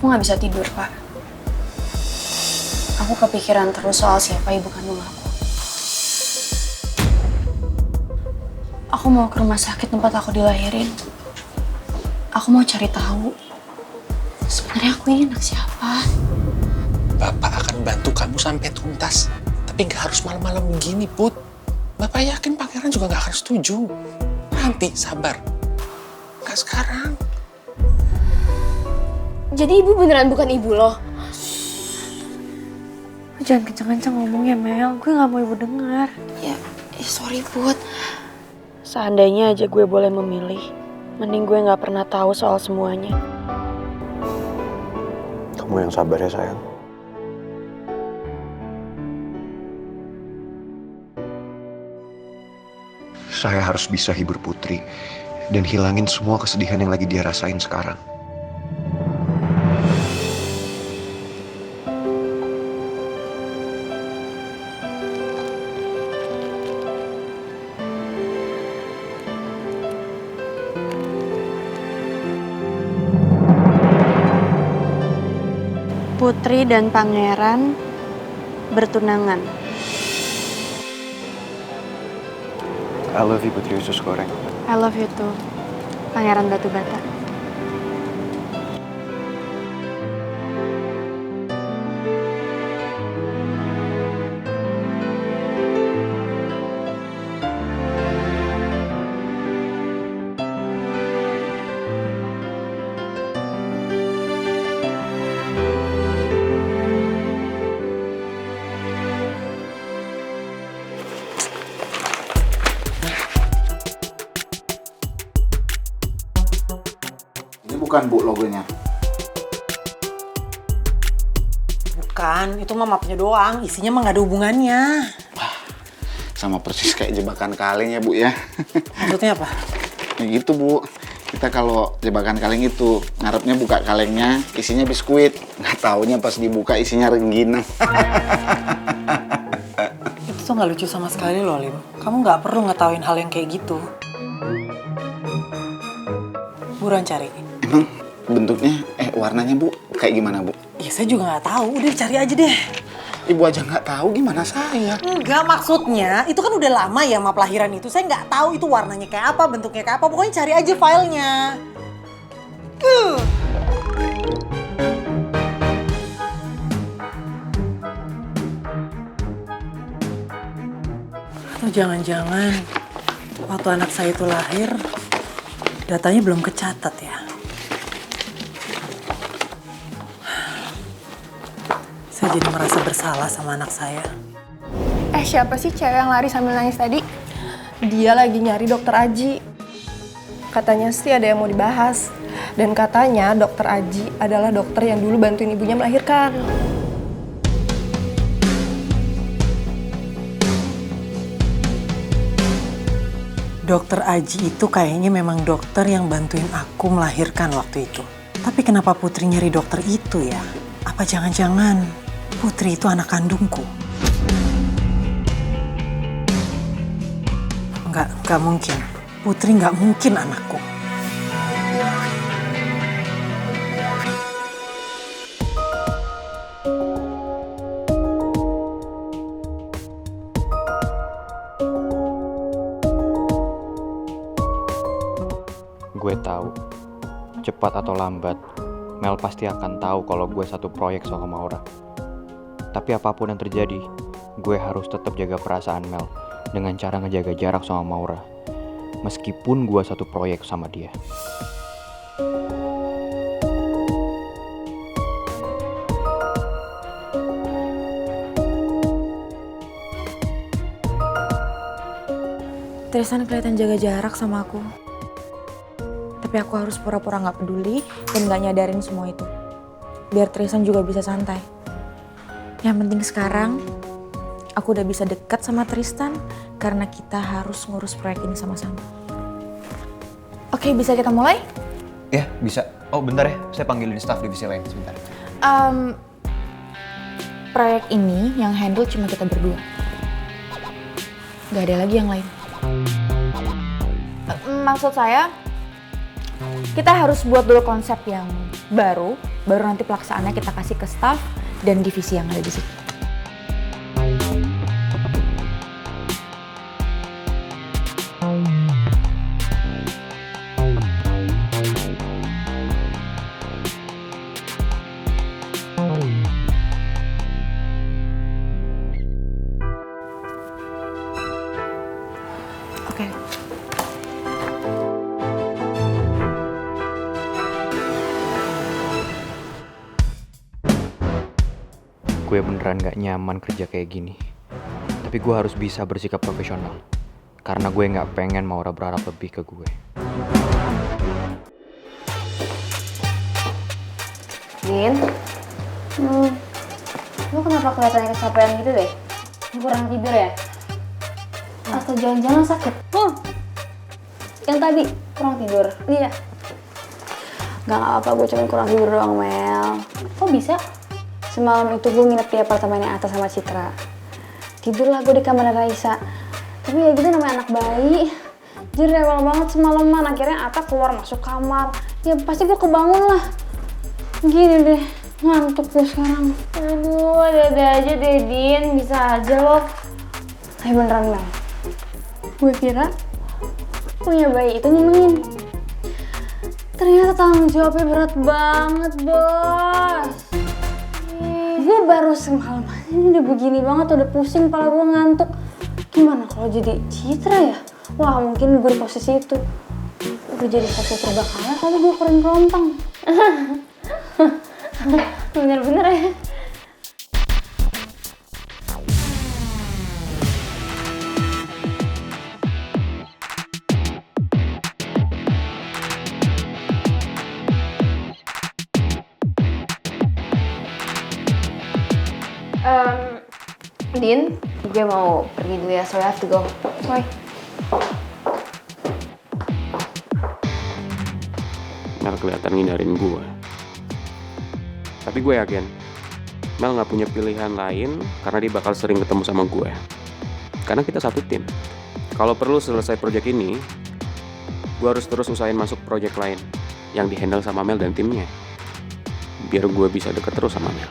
Aku nggak bisa tidur, Pak. Aku kepikiran terus soal siapa ibu kandung aku. Aku mau ke rumah sakit tempat aku dilahirin. Aku mau cari tahu. Sebenarnya aku ini anak siapa? Bapak akan bantu kamu sampai tuntas. Tapi nggak harus malam-malam begini, Put. Bapak yakin pangeran juga nggak akan setuju. Nanti, sabar. Nggak sekarang. Jadi ibu beneran bukan ibu loh? Jangan kenceng-kenceng ngomongnya, Mel. Gue gak mau ibu dengar. Ya sorry, Put. Seandainya aja gue boleh memilih, mending gue gak pernah tahu soal semuanya. Kamu yang sabar ya, sayang. Saya harus bisa hibur Putri dan hilangin semua kesedihan yang lagi dia rasain sekarang. Putri dan pangeran bertunangan. I love you, Putri Usus Goreng. I love you too, Pangeran Batu Bata. Bukan Bu logonya. Bukan, itu mah mapnya doang. Isinya mah gak ada hubungannya. Wah, sama persis kayak jebakan kaleng ya Bu ya. Maksudnya apa? Ya gitu Bu. Kita kalau jebakan kaleng itu ngarepnya buka kalengnya isinya biskuit. Nggak taunya pas dibuka isinya rengginang. Itu tuh gak lucu sama sekali loh, Lim. Kamu gak perlu ngetahuin hal yang kayak gitu. Buruan cari. Emang bentuknya, warnanya Bu, kayak gimana Bu? Ya saya juga gak tahu, udah cari aja deh. Ibu aja nggak tahu gimana saya. Enggak, maksudnya itu kan udah lama ya map lahiran itu. Saya nggak tahu itu warnanya kayak apa, bentuknya kayak apa. Pokoknya cari aja filenya. Atau jangan-jangan waktu anak saya itu lahir, datanya belum kecatat ya. Saya jadi merasa bersalah sama anak saya. Siapa sih cewek yang lari sambil nangis tadi? Dia lagi nyari dokter Aji. Katanya sih ada yang mau dibahas. Dan katanya dokter Aji adalah dokter yang dulu bantuin ibunya melahirkan. Dokter Aji itu kayaknya memang dokter yang bantuin aku melahirkan waktu itu. Tapi kenapa Putri nyari dokter itu ya? Apa jangan-jangan Putri itu anak kandungku? Enggak mungkin. Putri enggak mungkin anakku. Gue tahu, cepat atau lambat, Mel pasti akan tahu kalau gue satu proyek sama Maura. Tapi apapun yang terjadi, gue harus tetap jaga perasaan Mel dengan cara ngejaga jarak sama Maura. Meskipun gue satu proyek sama dia. Tristan kelihatan jaga jarak sama aku. Tapi aku harus pura-pura gak peduli dan gak nyadarin semua itu. Biar Tristan juga bisa santai. Yang penting sekarang, aku udah bisa dekat sama Tristan karena kita harus ngurus proyek ini sama-sama. Oke, bisa kita mulai? Ya, bisa. Oh, bentar ya. Saya panggilin staf divisi lain sebentar. Proyek ini yang handle cuma kita berdua. Gak ada lagi yang lain. Maksud saya, kita harus buat dulu konsep yang baru Baru nanti pelaksanaannya kita kasih ke staff dan divisi yang ada di situ. Oke. Gue beneran gak nyaman kerja kayak gini. Tapi gue harus bisa bersikap profesional. Karena gue gak pengen Maura berharap lebih ke gue. Din, lu kenapa kelihatannya kecapean gitu deh? Lu kurang tidur ya? Atau jangan-jangan sakit? Yang tadi kurang tidur? Iya. Gak apa-apa, gue cuma kurang tidur doang, Mel. Kok bisa? Semalam itu gue nginep di apartemennya Atta sama Citra. Tidurlah gue di kamar Raisa. Tapi ya gitu namanya anak bayi. Jadi rewel banget semalaman. Akhirnya Atta keluar masuk kamar. Ya pasti gue kebangun lah. Gini deh, ngantuk gue sekarang. Aduh, ada-ada aja deh, Din. Bisa aja loh. Tapi beneran, Mel. Gue kira punya bayi itu nyenengin. Ternyata tanggung jawabnya berat banget, bos. Gue baru semalam aja ini udah begini banget, udah pusing, kepala gue ngantuk. Gimana kalau jadi Citra ya? Wah, mungkin gue di posisi itu. Udah jadi posisi serba kalah kali gue keren kelontang. Bener-bener ya. Din, gue mau pergi dulu ya, so I have to go. Bye. Mel kelihatan ngindarin gue. Tapi gue yakin Mel gak punya pilihan lain karena dia bakal sering ketemu sama gue. Karena kita satu tim. Kalau perlu selesai proyek ini, gue harus terus usahain masuk proyek lain yang dihandle sama Mel dan timnya. Biar gue bisa deket terus sama Mel.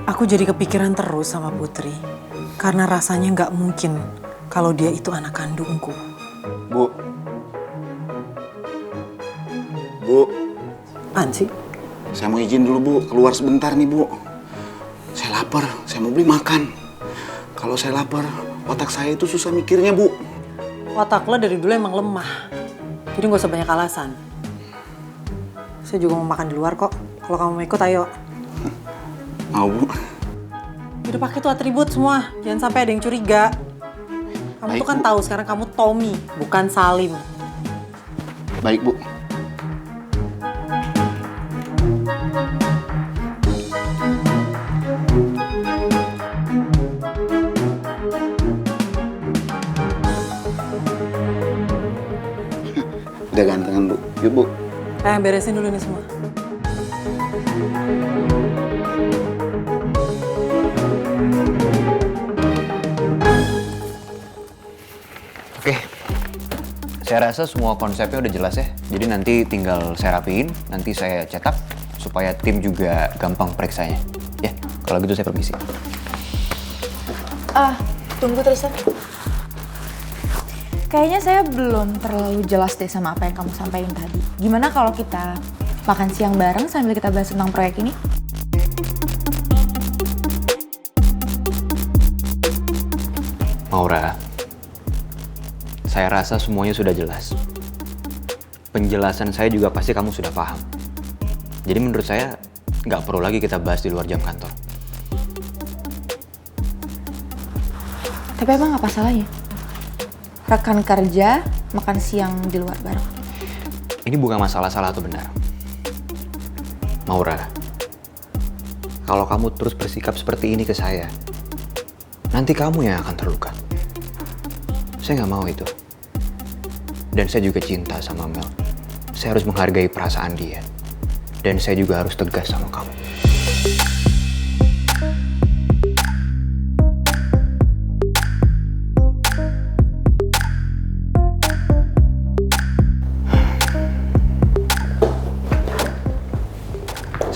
Aku jadi kepikiran terus sama Putri. Karena rasanya nggak mungkin kalau dia itu anak kandungku. Bu. Bu. Apaan sih? Saya mau izin dulu, Bu. Keluar sebentar nih, Bu. Saya lapar. Saya mau beli makan. Kalau saya lapar, otak saya itu susah mikirnya, Bu. Otak lo dari dulu emang lemah. Jadi nggak usah banyak alasan. Saya juga mau makan di luar kok. Kalau kamu mau ikut, ayo. Mau, Bu. Udah pakai tuh atribut semua. Jangan sampai ada yang curiga. Kamu Baik, tuh kan Bu. tahu sekarang kamu Tommy, bukan Salim. Baik, Bu. Udah gantengan, Bu. Yuk, Bu. Beresin dulu nih semua. Oke, saya rasa semua konsepnya udah jelas ya. Jadi nanti tinggal saya rapiin, nanti saya cetak supaya tim juga gampang periksanya. Ya, kalau gitu saya permisi. Tunggu Tristan. Kayaknya saya belum terlalu jelas deh sama apa yang kamu sampaikan tadi. Gimana kalau kita makan siang bareng sambil kita bahas tentang proyek ini? Maura, saya rasa semuanya sudah jelas. Penjelasan saya juga pasti kamu sudah paham. Jadi menurut saya nggak perlu lagi kita bahas di luar jam kantor. Tapi emang apa salahnya? Rekan kerja makan siang di luar bareng. Ini bukan masalah salah atau benar. Maura, kalau kamu terus bersikap seperti ini ke saya, nanti kamu yang akan terluka. Saya nggak mau itu. Dan saya juga cinta sama Mel. Saya harus menghargai perasaan dia. Dan saya juga harus tegas sama kamu.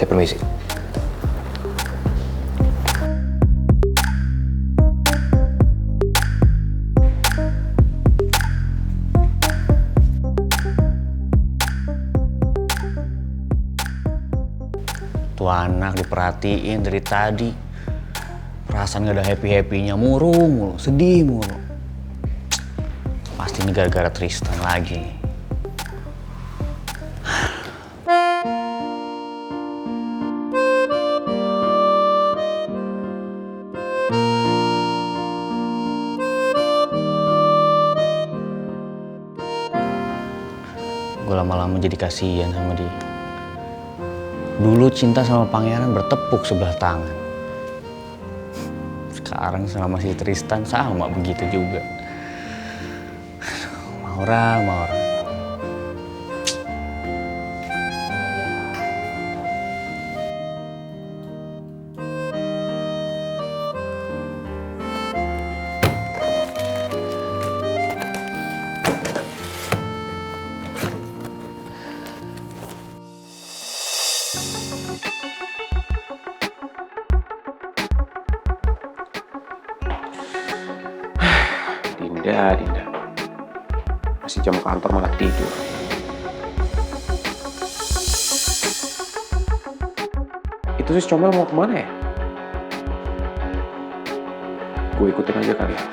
Saya permisi. Tuh anak diperhatiin dari tadi. Perasaan gak ada happy-happynya, mulu, sedih mulu. Pasti ini gara-gara Tristan lagi nih. Gue lama-lama jadi kasihan sama dia. Dulu cinta sama pangeran bertepuk sebelah tangan. Sekarang sama si Tristan sama begitu juga. Maura. Dinda. Masih jam kantor malah tidur. Itu si Comel mau kemana ya? Gue ikutin aja kali ya.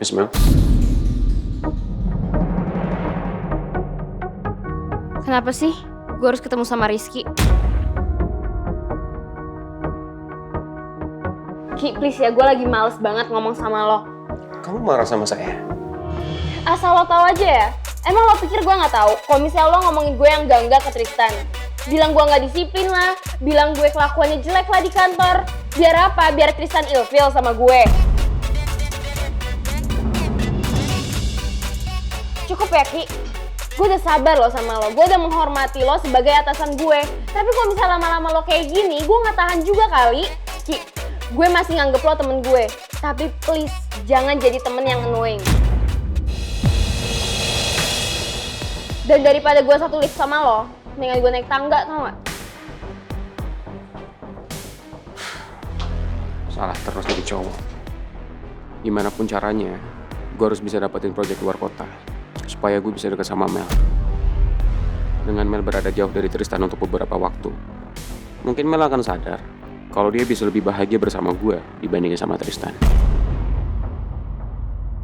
Miss Mel? Kenapa sih gue harus ketemu sama Rizky? Ki, please ya, gue lagi males banget ngomong sama lo. Kamu marah sama saya? Asal lo tahu aja ya, emang lo pikir gue nggak tahu kalau misalnya lo ngomongin gue yang enggak ke Tristan? Bilang gue nggak disiplin lah, bilang gue kelakuannya jelek lah di kantor. Biar apa? Biar Tristan ilfeel sama gue. Cukup ya, Ki. Gue udah sabar lo sama lo, gue udah menghormati lo sebagai atasan gue. Tapi kalau misalnya lama-lama lo kayak gini, gue nggak tahan juga kali. Ki, gue masih nganggep lo temen gue. Tapi please, jangan jadi temen yang annoying. Dan daripada gue satu lift sama lo, mendingan gue naik tangga, tau gak? Salah terus jadi cowok. Gimana pun caranya, gue harus bisa dapetin proyek luar kota. Supaya gue bisa dekat sama Mel. Dengan Mel berada jauh dari Tristan untuk beberapa waktu, mungkin Mel akan sadar kalau dia bisa lebih bahagia bersama gue dibandingin sama Tristan.